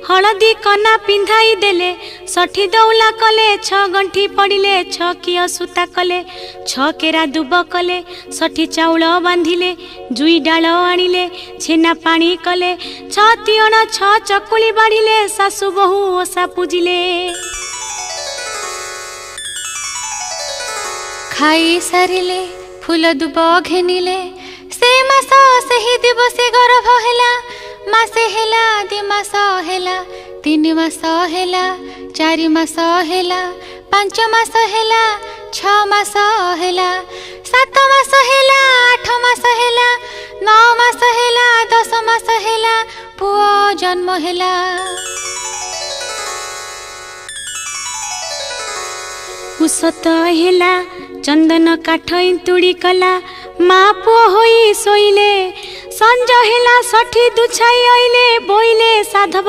हलदी कना पिंधाई देले षठी दौला कले छ गंठी पड़िले छ किय सूता कले छ केरा दुब कले षठी चाउल बांधिले जुई डाल आनिले छेना पानी कले छ तियण छ चकुली बाढ़िले सासु बहु ओसा पूजिले। खाई सारिले फूल दुब घेनिले से मास सही दिवसे गर्भ हेला मासे हेला 2 मास हेला 3 मास हेला 4 मास हेला 5 मास हेला 6 मास हेला 7 मास हेला 8 मास हेला 9 मास हेला 10 मास हेला पुओ जन्म हेला। उषत हेला चंदन काठ तुड़ी कला माँ पुओ होई सोइले संज हेला षठी दुछाई आइले बोइले साधव